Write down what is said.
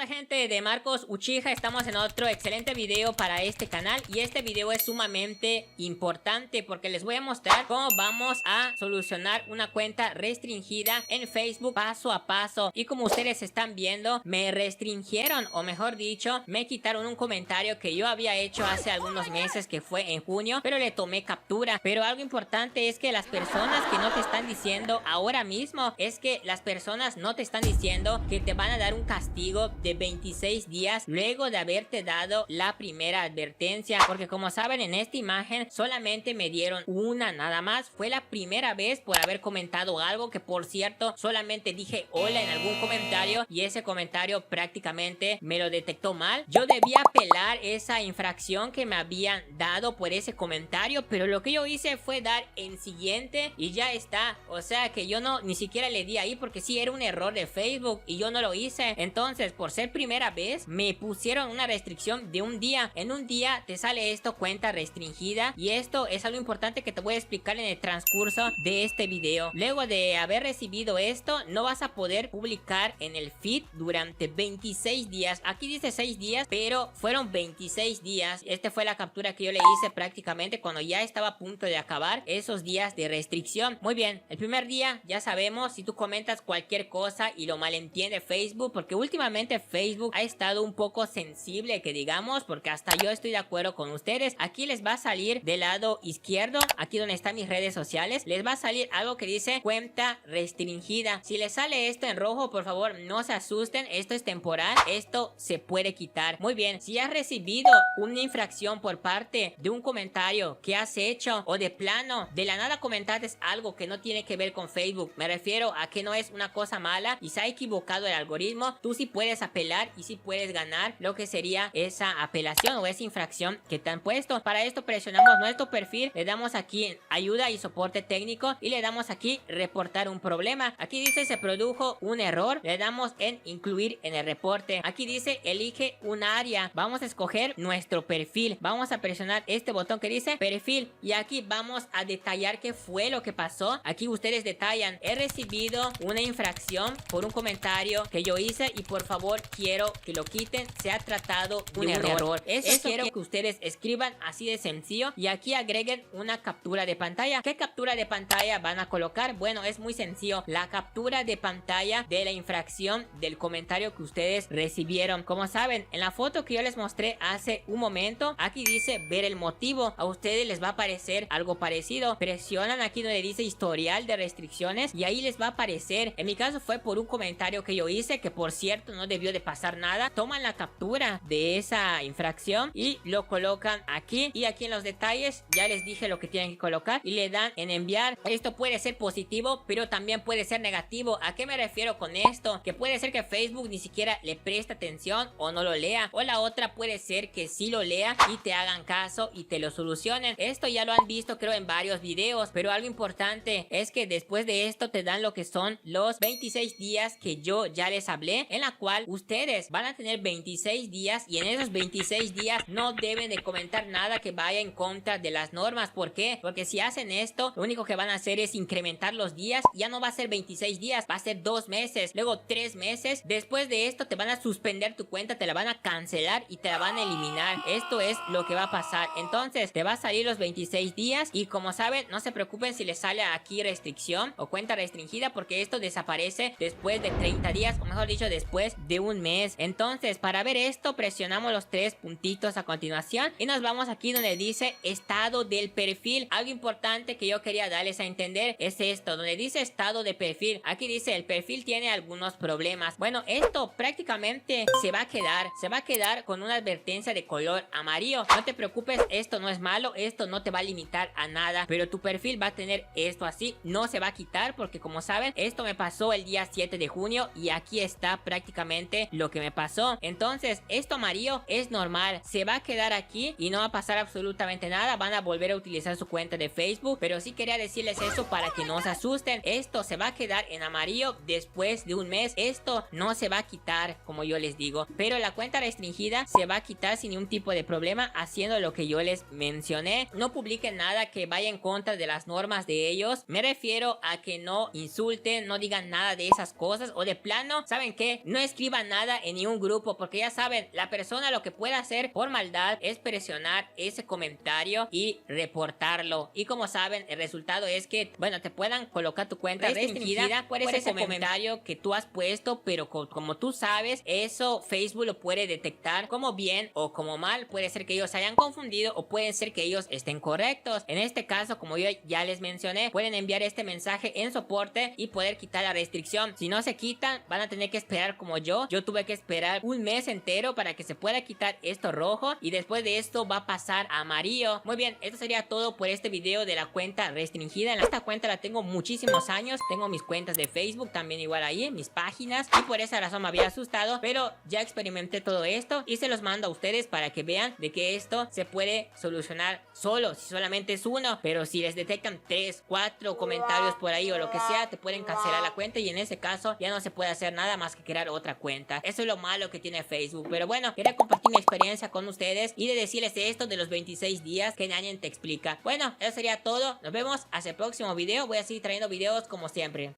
Hola gente de Marcos Uchiha, estamos en otro excelente video para este canal y este video es sumamente importante porque les voy a mostrar cómo vamos a solucionar una cuenta restringida en Facebook paso a paso. Y como ustedes están viendo, me restringieron, o mejor dicho, me quitaron un comentario que yo había hecho hace algunos meses, que fue en junio, pero le tomé captura. Pero algo importante es que las personas que no te están diciendo ahora mismo, es que las personas no te están diciendo que te van a dar un castigo de 26 días luego de haberte dado la primera advertencia, porque como saben, en esta imagen solamente me dieron una nada más. Fue la primera vez por haber comentado algo, que por cierto solamente dije hola en algún comentario y ese comentario prácticamente me lo detectó mal. Yo debía apelar esa infracción que me habían dado por ese comentario, pero lo que yo hice fue dar en siguiente y ya está. O sea que yo ni siquiera le di ahí, porque sí era un error de Facebook y yo no lo hice. Entonces, por ser primera vez, me pusieron una restricción de un día. En un día te sale esto, cuenta restringida, y esto es algo importante que te voy a explicar en el transcurso de este video. Luego de haber recibido esto, no vas a poder publicar en el feed durante 26 días. Aquí dice 6 días, pero fueron 26 días. Esta fue la captura que yo le hice prácticamente cuando ya estaba a punto de acabar esos días de restricción. Muy bien, el primer día ya sabemos, si tú comentas cualquier cosa y lo malentiende Facebook, porque últimamente Facebook ha estado un poco sensible, que digamos, porque hasta yo estoy de acuerdo con ustedes. Aquí les va a salir del lado izquierdo, aquí donde están mis redes sociales, les va a salir algo que dice cuenta restringida. Si les sale esto en rojo, por favor no se asusten, esto es temporal, esto se puede quitar. Muy bien, si has recibido una infracción por parte de un comentario que has hecho, o de plano de la nada comentaste algo que no tiene que ver con Facebook, me refiero a que no es una cosa mala y se ha equivocado el algoritmo, tú sí puedes apelar y sí puedes ganar lo que sería esa apelación o esa infracción que te han puesto. Para esto presionamos nuestro perfil, le damos aquí en ayuda y soporte técnico y le damos aquí reportar un problema. Aquí dice se produjo un error, le damos en incluir en el reporte. Aquí dice elige un área, vamos a escoger nuestro perfil, vamos a presionar este botón que dice perfil y aquí vamos a detallar qué fue lo que pasó. Aquí ustedes detallan: he recibido una infracción por un comentario que yo hice y por favor quiero que lo quiten, se ha tratado de un error. Eso quiero que ustedes escriban así de sencillo y aquí agreguen una captura de pantalla. ¿Qué captura de pantalla van a colocar? Bueno, es muy sencillo, la captura de pantalla de la infracción del comentario que ustedes recibieron. Como saben, en la foto que yo les mostré hace un momento, aquí dice ver el motivo. A ustedes les va a aparecer algo parecido, presionan aquí donde dice historial de restricciones y ahí les va a aparecer. En mi caso fue por un comentario que yo hice, que por cierto no debió de pasar nada. Toman la captura de esa infracción y lo colocan aquí, y aquí en los detalles ya les dije lo que tienen que colocar y le dan en enviar. Esto puede ser positivo, pero también puede ser negativo. ¿A qué me refiero con esto? Que puede ser que Facebook ni siquiera le preste atención o no lo lea, o la otra puede ser que sí lo lea y te hagan caso y te lo solucionen. Esto ya lo han visto creo en varios videos, pero algo importante es que después de esto te dan lo que son los 26 días que yo ya les hablé, en la cual ustedes van a tener 26 días y en esos 26 días no deben de comentar nada que vaya en contra de las normas. ¿Por qué? Porque si hacen esto, lo único que van a hacer es incrementar los días. Ya no va a ser 26 días, va a ser 2 meses, luego 3 meses. Después de esto te van a suspender tu cuenta, te la van a cancelar y te la van a eliminar. Esto es lo que va a pasar. Entonces te va a salir los 26 días y como saben, no se preocupen si les sale aquí restricción o cuenta restringida, porque esto desaparece después de 30 días, o mejor dicho después de un mes. Entonces para ver esto presionamos los 3 puntitos a continuación y nos vamos aquí donde dice estado del perfil. Algo importante que yo quería darles a entender es esto, donde dice estado de perfil. Aquí dice el perfil tiene algunos problemas. Bueno, esto prácticamente se va a quedar con una advertencia de color amarillo. No te preocupes, esto no es malo, esto no te va a limitar a nada, pero tu perfil va a tener esto así, no se va a quitar, porque como saben, esto me pasó el día 7 de junio y aquí está prácticamente lo que me pasó. Entonces esto amarillo es normal, se va a quedar aquí y no va a pasar absolutamente nada, van a volver a utilizar su cuenta de Facebook, pero sí quería decirles eso para que no se asusten. Esto se va a quedar en amarillo después de un mes, esto no se va a quitar como yo les digo, pero la cuenta restringida se va a quitar sin ningún tipo de problema haciendo lo que yo les mencioné. No publiquen nada que vaya en contra de las normas de ellos, me refiero a que no insulten, no digan nada de esas cosas, o de plano, ¿saben qué? No escriban nada nada en ningún grupo, porque ya saben, la persona lo que puede hacer por maldad es presionar ese comentario y reportarlo. Y como saben, el resultado es que, bueno, te puedan colocar tu cuenta restringida por ese comentario que tú has puesto, pero como tú sabes, eso Facebook lo puede detectar como bien o como mal. Puede ser que ellos se hayan confundido o puede ser que ellos estén correctos. En este caso, como yo ya les mencioné, pueden enviar este mensaje en soporte y poder quitar la restricción. Si no se quitan, van a tener que esperar como yo tuve que esperar un mes entero para que se pueda quitar esto rojo, y después de esto va a pasar a amarillo. Muy bien, esto sería todo por este video de la cuenta restringida. En esta cuenta la tengo muchísimos años, tengo mis cuentas de Facebook también igual ahí, mis páginas, y por esa razón me había asustado, pero ya experimenté todo esto y se los mando a ustedes para que vean de que esto se puede solucionar solo, si solamente es uno. Pero si les detectan 3, 4 comentarios por ahí o lo que sea, te pueden cancelar la cuenta, y en ese caso ya no se puede hacer nada más que crear otra cuenta. Eso es lo malo que tiene Facebook. Pero bueno, quería compartir mi experiencia con ustedes y de decirles esto de los 26 días que Nyanyen te explica. Bueno, eso sería todo. Nos vemos hasta el próximo video. Voy a seguir trayendo videos como siempre.